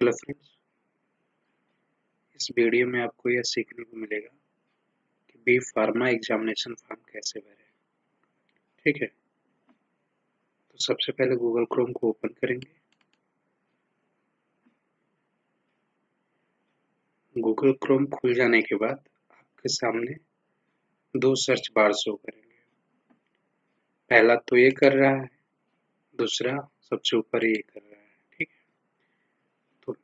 Hello friends, इस video में आपको यह सीखने को मिलेगा कि बी फार्मा एग्जामिनेशन फॉर्म कैसे भरें। ठीक है, तो सबसे पहले गूगल क्रोम को ओपन करेंगे। गूगल क्रोम खुल जाने के बाद आपके सामने दो सर्च बार शो करेंगे। पहला तो ये कर रहा है, दूसरा सबसे ऊपर ये कर रहा है। ठीक है, तो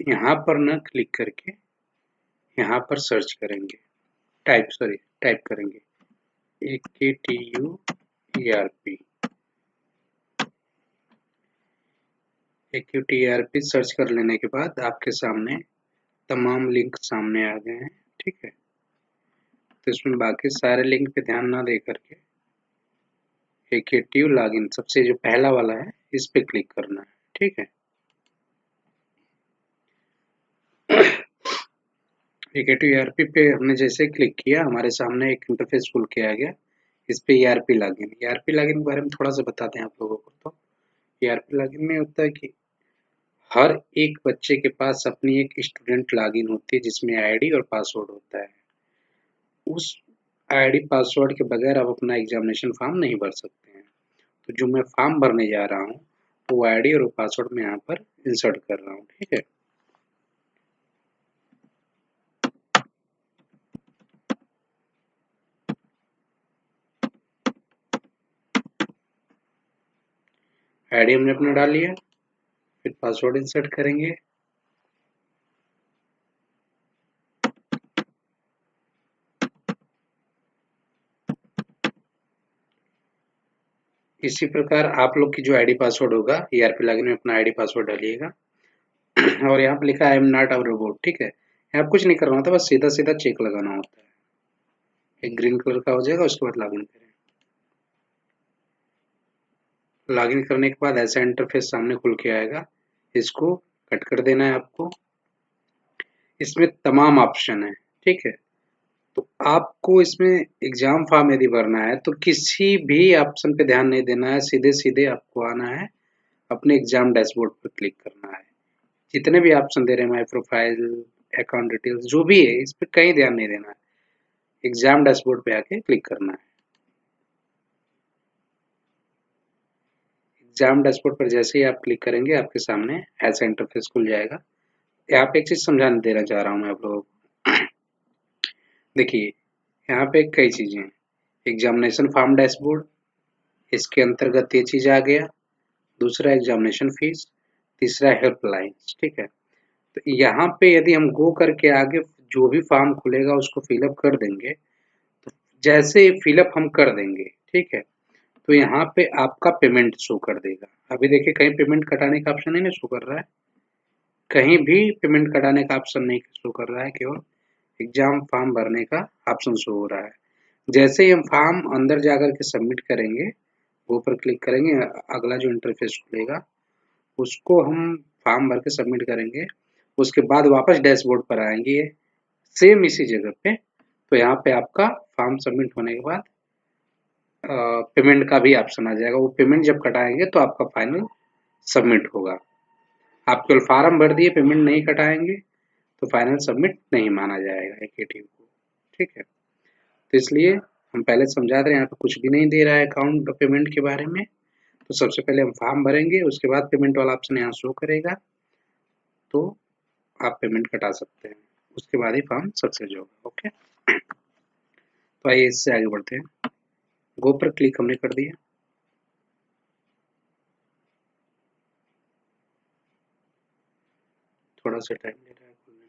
यहाँ पर न क्लिक करके यहाँ पर सर्च करेंगे, टाइप करेंगे AKTUERP। AKTUERP सर्च कर लेने के बाद आपके सामने तमाम लिंक सामने आ गए हैं। ठीक है, तो इसमें बाकी सारे लिंक पे ध्यान ना दे करके AKTU लॉगिन सबसे जो पहला वाला है इस पे क्लिक करना है। ठीक है, AKTU पे हमने जैसे क्लिक किया हमारे सामने एक इंटरफेस खुल के आ गया। इस पे ERP लॉगिन के बारे में थोड़ा सा बताते हैं आप लोगों को। तो ERP लॉगिन में होता है कि हर एक बच्चे के पास अपनी एक स्टूडेंट लॉगिन होती है जिसमें आईडी और पासवर्ड होता है। उस आईडी पासवर्ड के बगैर आप अपना एग्जामिनेशन फॉर्म नहीं भर सकते हैं। तो जो मैं फॉर्म भरने जा रहा हूँ वो आईडी और पासवर्ड मैं यहाँ पर इंसर्ट कर रहा हूँ। ठीक है, आईडी हमने अपना डाल लिया, फिर पासवर्ड इंसर्ट करेंगे। इसी प्रकार आप लोग की जो आईडी पासवर्ड होगा ERP लॉगिन में अपना आईडी पासवर्ड डालिएगा। और यहाँ पे लिखा है I am not a robot. ठीक है, यहाँ कुछ नहीं करना होता, बस सीधा सीधा चेक लगाना होता है। एक ग्रीन कलर का हो जाएगा, उसके बाद लॉगिन करें। लॉगिन करने के बाद ऐसा इंटरफेस सामने खुल के आएगा, इसको कट कर देना है आपको। इसमें तमाम ऑप्शन है। ठीक है, तो आपको इसमें एग्जाम फॉर्म यदि भरना है तो किसी भी ऑप्शन पे ध्यान नहीं देना है, सीधे सीधे आपको आना है, अपने एग्जाम डैशबोर्ड पर क्लिक करना है। जितने भी ऑप्शन दे रहे हैं, माई प्रोफाइल, अकाउंट डिटेल्स, जो भी है इस पर कहीं ध्यान नहीं देना है, एग्जाम डैशबोर्ड पे आके क्लिक करना है। एग्जाम डैशबोर्ड पर जैसे ही आप क्लिक करेंगे आपके सामने ऐसा इंटरफेस खुल जाएगा। यहाँ पे एक चीज समझाने देना चाह रहा हूँ मैं आप लोगों को। देखिए, यहाँ पे कई चीजें हैं। एग्जामिनेशन फॉर्म डैशबोर्ड, इसके अंतर्गत ये चीज आ गया। दूसरा एग्जामिनेशन फीस, तीसरा हेल्पलाइन। ठीक है, तो यहाँ पे यदि हम गो करके आगे जो भी फॉर्म खुलेगा उसको फिलअप कर देंगे। तो जैसे फिलअप हम कर देंगे, ठीक है, तो यहाँ पे आपका पेमेंट शो कर देगा। अभी देखिए कहीं पेमेंट कटाने का ऑप्शन नहीं शो कर रहा है, कहीं भी पेमेंट कटाने का ऑप्शन नहीं शो कर रहा है, केवल एग्जाम फॉर्म भरने का ऑप्शन शो हो रहा है। जैसे ही हम फॉर्म अंदर जाकर के सबमिट करेंगे, वो पर क्लिक करेंगे, अगला जो इंटरफेस खुलेगा उसको हम फॉर्म भर के सबमिट करेंगे। उसके बाद वापस डैशबोर्ड पर आएंगे, सेम इसी जगह पे। तो यहाँ पे आपका फॉर्म सबमिट होने के बाद पेमेंट का भी ऑप्शन आ जाएगा। वो पेमेंट जब कटाएंगे तो आपका फाइनल सबमिट होगा। आप केवल फॉर्म भर दिए, पेमेंट नहीं कटाएंगे तो फाइनल सबमिट नहीं माना जाएगा AKTU को। ठीक है, तो इसलिए हम पहले समझा रहे हैं, यहाँ पे कुछ भी नहीं दे रहा है अकाउंट पेमेंट के बारे में। तो सबसे पहले हम फॉर्म भरेंगे, उसके बाद पेमेंट वाला ऑप्शन यहाँ शो करेगा, तो आप पेमेंट कटा सकते हैं। उसके बाद ही फॉर्म सक्सेस होगा। ओके, तो आइए इससे आगे बढ़ते हैं। गो पर क्लिक हमने कर दिया, थोड़ा सा टाइम ले रहा है खुलने में।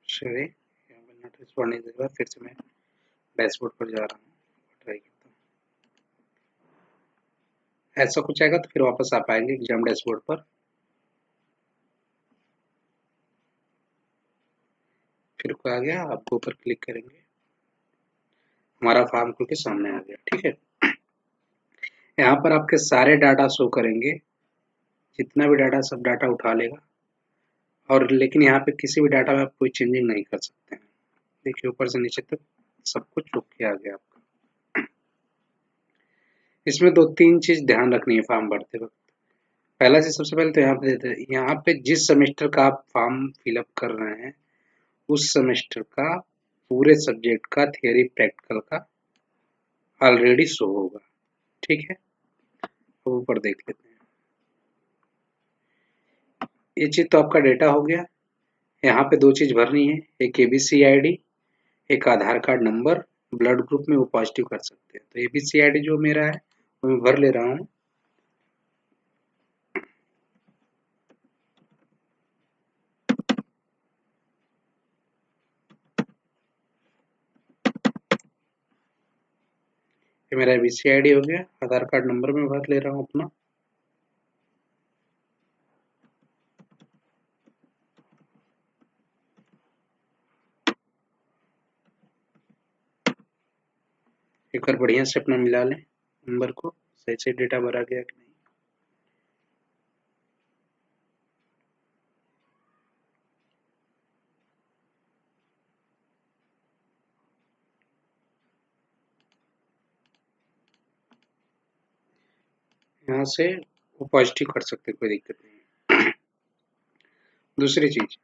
चलिए, यहाँ पर नॉट रिस्पॉन्डिंग के बाद फिर से मैं डैशबोर्ड पर जा रहा हूँ, ट्राई करता हूँ। ऐसा कुछ आएगा तो फिर वापस आप आएंगे एग्जाम डैशबोर्ड पर, फिर को आ गया, आप गो पर क्लिक करेंगे, हमारा फॉर्म खुल के सामने आ गया। ठीक है, यहाँ पर आपके सारे डाटा शो करेंगे, जितना भी डाटा सब डाटा उठा लेगा, और लेकिन यहाँ पे किसी भी डाटा में आप कोई चेंजिंग नहीं कर सकते हैं। देखिए ऊपर से नीचे तक सब कुछ चुप के आ गया आपका। इसमें दो तीन चीज ध्यान रखनी है फॉर्म भरते वक्त। पहला चीज सबसे पहले तो यहाँ पे देते हैं, यहाँ पे जिस सेमेस्टर का आप फॉर्म फिलअप कर रहे हैं उस सेमेस्टर का पूरे सब्जेक्ट का थियरी प्रैक्टिकल का ऑलरेडी शो होगा। ठीक है, अब ऊपर देख लेते हैं। ये चीज तो आपका डेटा हो गया। यहाँ पे दो चीज भरनी है, एक एबीसी आईडी, एक आधार कार्ड नंबर, ब्लड ग्रुप में वो पॉजिटिव कर सकते हैं। तो एबीसी आईडी जो मेरा है वो मैं भर ले रहा हूँ। ये मेरा एबीसी आईडी हो गया। आधार कार्ड नंबर में भर ले रहा हूँ अपना। एक बार बढ़िया से अपना मिला लें नंबर को, सही से डेटा भरा गया कि नहीं। यहाँ से वो पॉजिटिव कर सकते, कोई दिक्कत नहीं। दूसरी चीज,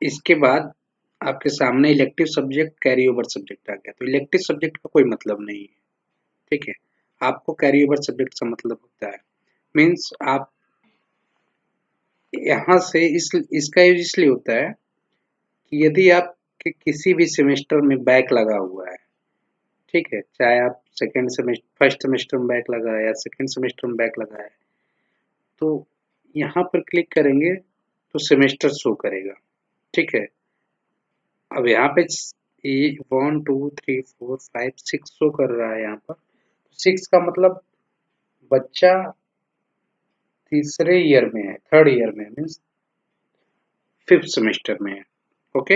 इसके बाद आपके सामने elective subject carry over subject आ गया। तो इलेक्टिव सब्जेक्ट का कोई मतलब नहीं है। ठीक है, आपको कैरी ओवर सब्जेक्ट से मतलब होता है, मीन्स आप यहाँ से इसका यूज इसलिए होता है कि यदि आप किसी भी सेमेस्टर में बैक लगा हुआ है, ठीक है, चाहे आप सेकेंड सेमेस्टर फर्स्ट सेमेस्टर में बैक लगा है या सेकेंड सेमेस्टर में बैक लगा है, तो यहाँ पर क्लिक करेंगे तो सेमेस्टर शो करेगा। ठीक है, अब यहाँ पे 1 2 3 4 5 6 शो कर रहा है। यहाँ पर 6 का मतलब बच्चा तीसरे ईयर में है, थर्ड ईयर में, मीन्स फिफ्थ सेमेस्टर में है। ओके,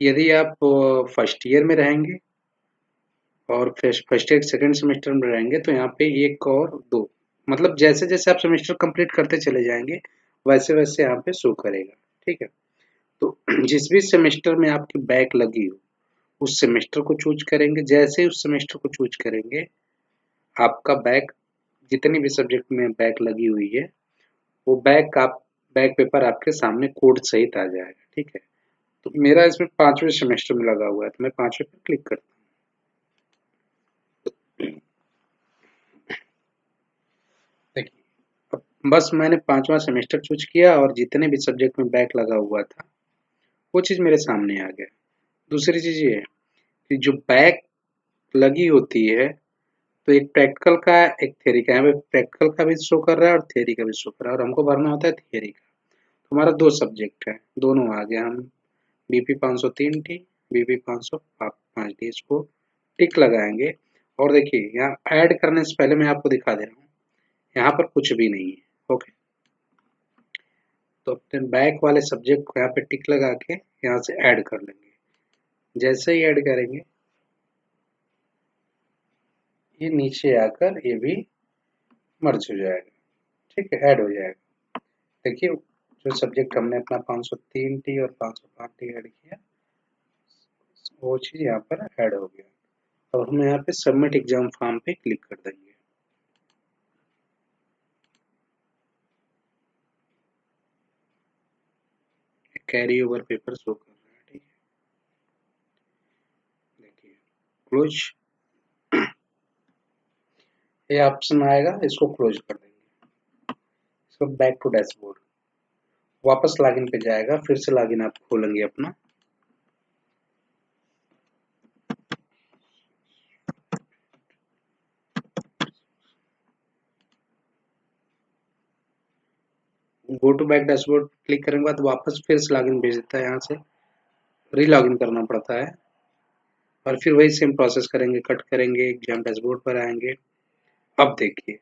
यदि आप फर्स्ट ईयर में रहेंगे और फर्स्ट ईयर सेकेंड सेमेस्टर में रहेंगे तो यहाँ पे 1 और 2, मतलब जैसे जैसे आप सेमेस्टर कंप्लीट करते चले जाएंगे वैसे वैसे यहाँ पे शो करेगा। ठीक है, तो जिस भी सेमेस्टर में आपकी बैक लगी हो उस सेमेस्टर को चूज करेंगे। जैसे ही उस सेमेस्टर को चूज करेंगे आपका बैक, जितनी भी सब्जेक्ट में बैक लगी हुई है वो बैक पेपर आपके सामने कोड सहित आ जाएगा। ठीक है, तो मेरा इसमें 5वें सेमेस्टर में लगा हुआ है तो मैं 5वें पर क्लिक करता हूँ। देखिए, अब बस मैंने 5वां सेमेस्टर चूज किया और जितने भी सब्जेक्ट में बैक लगा हुआ था वो चीज़ मेरे सामने आ गया। दूसरी चीज़ ये है कि जो बैक लगी होती है तो एक प्रैक्टिकल का एक थ्योरी का, यहाँ पे प्रैक्टिकल का भी शो कर रहा है और थ्योरी का भी शो कर रहा है, और हमको भरना होता है थ्योरी का। तो हमारा 2 सब्जेक्ट है, दोनों आ गया। हम बीपी 503 टी, बीपी 505 टी, इसको टिक लगाएंगे। और देखिए यहाँ ऐड करने से पहले मैं आपको दिखा दे रहा हूँ, यहाँ पर कुछ भी नहीं है। ओके, तो अपने बैक वाले सब्जेक्ट को यहाँ पे टिक लगा के यहाँ से ऐड कर लेंगे। जैसे ही ऐड करेंगे ये नीचे आकर ये भी मर्ज हो जाएगा। ठीक है, ऐड हो जाएगा। देखिए जो सब्जेक्ट हमने अपना 503 टी और 505 टी ऐड किया वो चीज़ यहाँ पर ऐड हो गया। अब हम यहाँ पे सबमिट एग्जाम फॉर्म पे क्लिक कर देंगे। कैरी ओवर पेपर शो कर रहा है। ठीक है, देखिए क्लोज, ये ऑप्शन आएगा, इसको क्लोज कर देंगे। इसको बैक टू डैशबोर्ड, वापस लॉगिन पे जाएगा, फिर से लॉगिन आप खोलेंगे अपना। Go to back dashboard click करने के बाद वापस फिर से लॉगिन भेज देता है, यहाँ से री लॉगिन करना पड़ता है और फिर वही सेम प्रोसेस करेंगे, कट करेंगे, एग्जाम डैशबोर्ड पर आएंगे। अब देखिए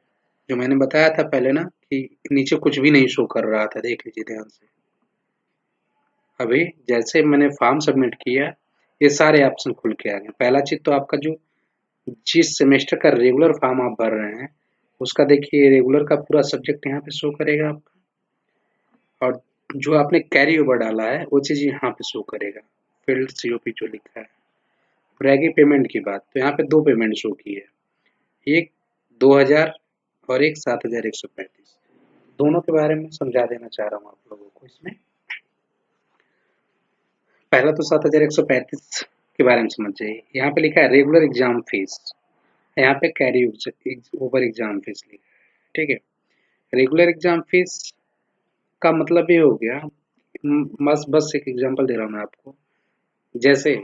जो मैंने बताया था पहले ना कि नीचे कुछ भी नहीं शो कर रहा था, देख लीजिए ध्यान से। अभी जैसे मैंने फॉर्म सबमिट किया, ये सारे ऑप्शन खुल के आ गए। पहला चीज तो आपका जो जिस सेमेस्टर का रेगुलर फॉर्म आप भर रहे हैं उसका देखिए रेगुलर का पूरा सब्जेक्ट यहाँ पे शो करेगा आपका, और जो आपने कैरी ओवर डाला है वो चीज़ यहाँ पे शो करेगा, फील्ड सीओपी जो लिखा है। रहेगी पेमेंट की बात, तो यहाँ पे दो पेमेंट शो की है, एक 2000 और एक 7135। दोनों के बारे में समझा देना चाह रहा हूँ आप लोगों को इसमें। पहला तो 7135 के बारे में समझ जाइए। यहाँ पे लिखा है रेगुलर एग्जाम फीस, यहाँ पे कैरी ओवर एग्जाम फीस लिखा है, ठीक है। रेगुलर एग्जाम फीस का मतलब ये हो गया, बस बस एक एग्जांपल दे रहा हूँ मैं आपको। जैसे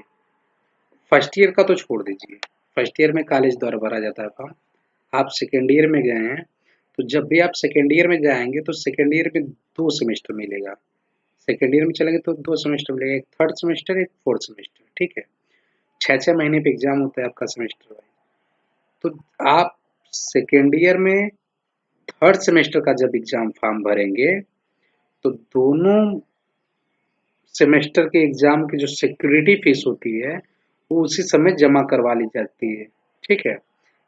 फर्स्ट ईयर का तो छोड़ दीजिए, फर्स्ट ईयर में कॉलेज द्वारा भरा जाता है फॉर्म। आप सेकेंड ईयर में गए हैं, तो जब भी आप सेकेंड ईयर में जाएंगे तो सेकेंड ईयर में 2 सेमेस्टर मिलेगा। सेकेंड ईयर में चलेंगे तो 2 सेमेस्टर मिलेगा, एक थर्ड सेमेस्टर, एक फोर्थ सेमेस्टर, ठीक है। 6-6 महीने पे एग्जाम होता है आपका सेमेस्टर वाइज। तो आप सेकेंड ईयर में थर्ड सेमेस्टर का जब एग्जाम फॉर्म भरेंगे तो दोनों सेमेस्टर के एग्जाम की जो सिक्योरिटी फीस होती है वो उसी समय जमा करवा ली जाती है, ठीक है।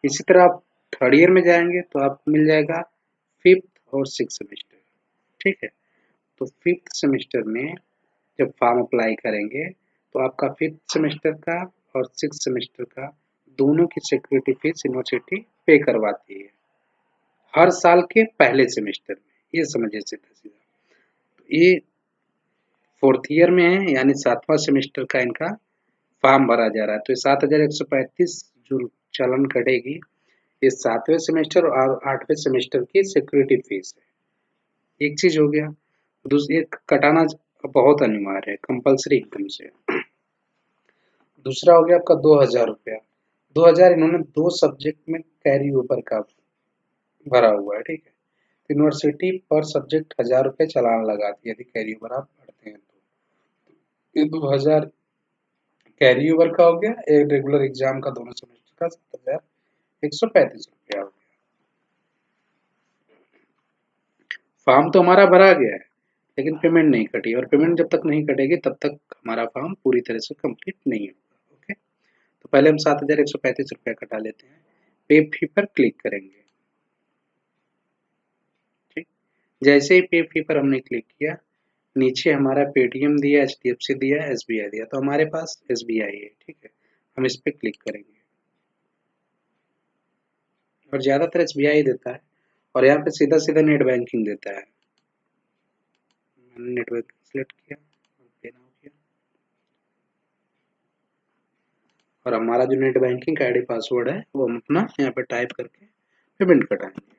इसी तरह आप थर्ड ईयर में जाएंगे तो आपको मिल जाएगा फिफ्थ और सिक्स सेमेस्टर, ठीक है। तो फिफ्थ सेमेस्टर में जब फॉर्म अप्लाई करेंगे तो आपका फिफ्थ सेमेस्टर का और सिक्स सेमेस्टर का दोनों की सिक्योरिटी फीस यूनिवर्सिटी पे करवाती है हर साल के पहले सेमेस्टर में। ये समझिए सीधा सीधा। तो ये फोर्थ ईयर में है, यानी 7वां सेमेस्टर का इनका फॉर्म भरा जा रहा है। तो ये 7135 जो चालान कटेगी, ये 7वें सेमेस्टर और 8वें सेमेस्टर की सिक्योरिटी फीस है। एक चीज हो गया। दूसरी एक कटाना बहुत अनिवार्य है, कंपलसरी एकदम से। दूसरा हो गया आपका 2000 रुपया। 2000 इन्होंने 2 सब्जेक्ट में कैरी ओवर का भरा हुआ है, ठीक है। तो यूनिवर्सिटी पर सब्जेक्ट 1000 रुपये चालान लगाती है यदि कैरी ओवर आप पढ़ते हैं तो। ये 2000 कैरी ओवर का हो गया, एक रेगुलर एग्जाम का दोनों सेमेस्टर का 7135 रुपया हो गया। फॉर्म तो हमारा भरा गया है लेकिन पेमेंट नहीं कटी, और पेमेंट जब तक नहीं कटेगी तब तक हमारा फॉर्म पूरी तरह से कंप्लीट नहीं होगा, ओके। तो पहले हम 7135 रुपया कटा लेते हैं, पे फी पर क्लिक करेंगे, ठीक। जैसे ही पे फी पर हमने क्लिक किया, नीचे हमारा पेटीएम दिया, एचडीएफसी दिया, एसबीआई दिया, तो हमारे पास एसबीआई है, ठीक है। हम इस पर क्लिक करेंगे और ज़्यादातर एसबीआई देता है, और यहाँ पे सीधा सीधा नेट बैंकिंग देता है। मैंने नेट बैंकिंग सेलेक्ट किया और पे नाउ किया, और हमारा जो नेट बैंकिंग का आईडी पासवर्ड है वो हम अपना यहाँ पे टाइप करके पेमेंट कटाएंगे।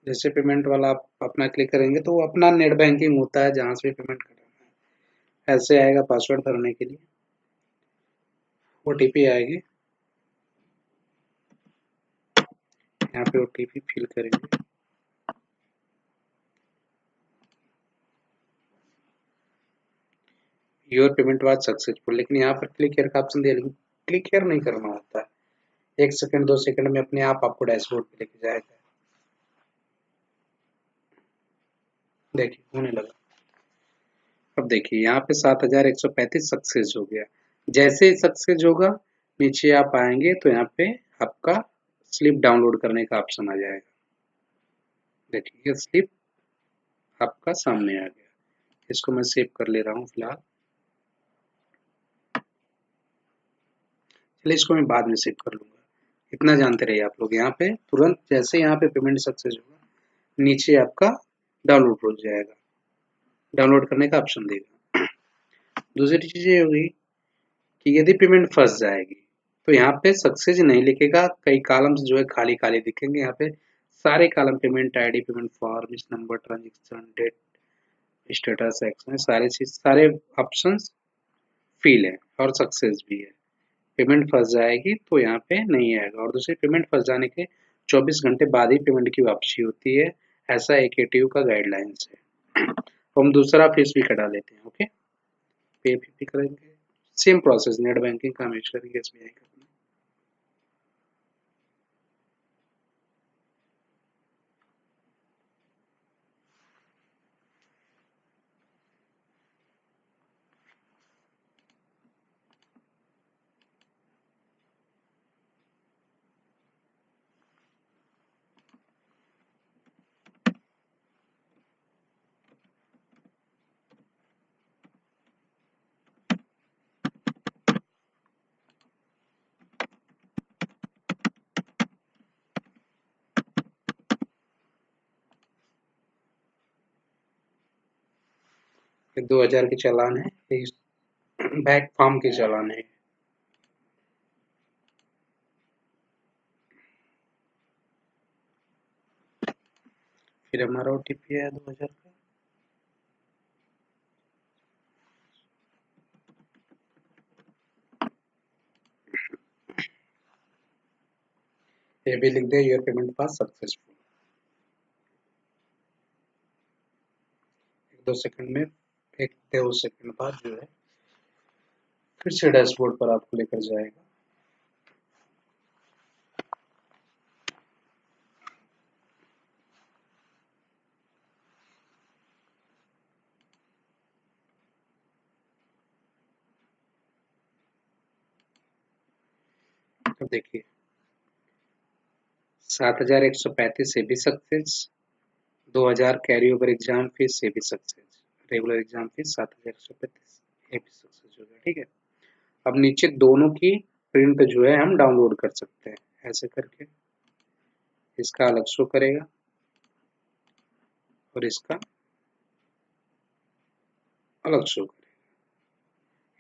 जैसे पेमेंट वाला आप अपना क्लिक करेंगे तो वो अपना नेट बैंकिंग होता है जहाँ से पेमेंट कराना है। ऐसे आएगा पासवर्ड भरने के लिए, ओटीपी आएगी, यहाँ पे ओटीपी फिल करेंगे। योर पेमेंट वाज सक्सेसफुल, लेकिन यहाँ पर क्लिक हियर का ऑप्शन दिया, लेकिन क्लिक हियर नहीं करना होता है। 1 सेकंड 2 सेकंड में अपने आप आपको डैशबोर्ड पे लेके जाएगा। देखिए होने लगा। अब देखिए यहाँ पे 7135 सक्सेस हो गया। जैसे ही सक्सेस होगा नीचे आप आएंगे तो यहाँ पे आपका स्लिप डाउनलोड करने का ऑप्शन आ जाएगा। देखिए ये स्लिप आपका सामने आ गया। इसको मैं सेव कर ले रहा हूँ फिलहाल। चलिए इसको मैं बाद में सेव कर लूंगा। इतना जानते रहिए आप लोग, यहाँ पे तुरंत जैसे यहाँ पे पेमेंट सक्सेस होगा नीचे आपका डाउनलोड हो जाएगा, डाउनलोड करने का ऑप्शन देगा। दूसरी चीज ये होगी कि यदि पेमेंट फंस जाएगी तो यहाँ पे सक्सेस नहीं लिखेगा, कई कॉलम्स जो है खाली खाली दिखेंगे। यहाँ पे सारे column payment ID, payment form, इस number, transaction date, status, action, सारे चीज, सारे ऑप्शंस फिल है और सक्सेस भी है। पेमेंट फंस जाएगी तो यहाँ पे नहीं आएगा। और दूसरी, पेमेंट फंस जाने के 24 घंटे बाद ही पेमेंट की वापसी होती है, ऐसा एकेटीयू का गाइडलाइंस है। तो हम दूसरा फीस भी कटा लेते हैं। ओके, पे भी करेंगे, सेम प्रोसेस, नेट बैंकिंग का हम यूज करेंगे, एसबीआई का। ये 2000 के चालान है, बैक फॉर्म के चालान है। फिर हमारा ओटीपी है 2000 का। ये भी लिख दे, your payment pass successful. 1-2 second में, 1-2 सेकंड बाद जो है फिर से डैशबोर्ड पर आपको लेकर जाएगा। तो देखिए 7135 से भी success, 2000 carry over exam fees से भी सक्सेस, रेगुलर एग्जाम फीस 7135 ये भी सक्सेस हो गया। ठीक है, अब नीचे दोनों की प्रिंट जो है हम डाउनलोड कर सकते हैं, ऐसे करके इसका अलग शो करेगा और इसका अलग शो करेगा।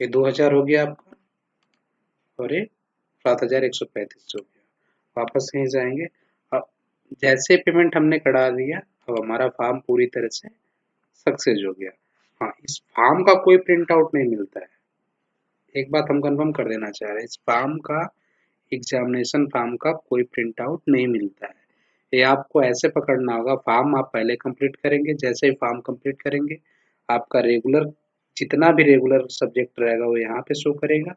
ये 2000 हो गया आपका और ये 7135 हो गया। वापस कहीं जाएंगे, अब जैसे पेमेंट हमने करा दिया, अब हमारा फॉर्म पूरी तरह से सक्सेस हो गया। हाँ, इस फॉर्म का कोई प्रिंट आउट नहीं मिलता है। एक बात हम कंफर्म कर देना चाह रहे हैं, इस फॉर्म का, एग्जामिनेशन फॉर्म का कोई प्रिंट आउट नहीं मिलता है। ये आपको ऐसे पकड़ना होगा, फॉर्म आप पहले कंप्लीट करेंगे, जैसे ही फॉर्म कंप्लीट करेंगे आपका रेगुलर, जितना भी रेगुलर सब्जेक्ट रहेगा वो यहाँ पे शो करेगा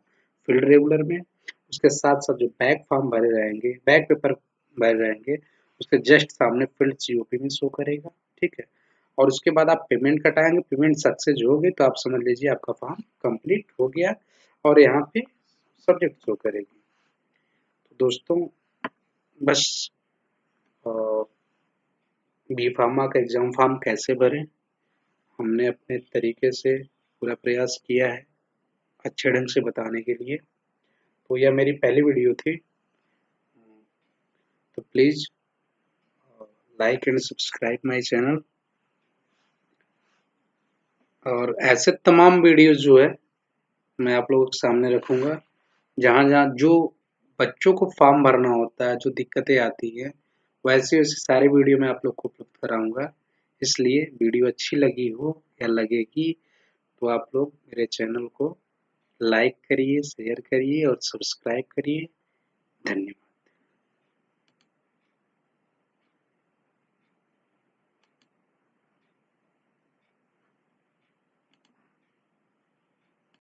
फील्ड रेगुलर में। उसके साथ साथ जो बैक फॉर्म भरे रहेंगे, बैक पेपर भरे रहेंगे, उसके जस्ट सामने फील्ड सीओपी में शो करेगा। ठीक है, और उसके बाद आप पेमेंट कटाएंगे, पेमेंट सक्सेस हो गई तो आप समझ लीजिए आपका फॉर्म कंप्लीट हो गया और यहाँ पे सब्जेक्ट शो करेगी। तो दोस्तों बस बी फार्मा का एग्जाम फॉर्म कैसे भरें, हमने अपने तरीके से पूरा प्रयास किया है अच्छे ढंग से बताने के लिए। तो यह मेरी पहली वीडियो थी, तो please like and subscribe my channel. और ऐसे तमाम वीडियोस जो है मैं आप लोगों के सामने रखूँगा, जहाँ जहाँ जो बच्चों को फॉर्म भरना होता है, जो दिक्कतें आती हैं, वैसे-वैसे सारे वीडियो मैं आप लोग को उपलब्ध कराऊँगा। इसलिए वीडियो अच्छी लगी हो या लगेगी तो आप लोग मेरे चैनल को लाइक करिए, शेयर करिए और सब्सक्राइब करिए। धन्यवाद।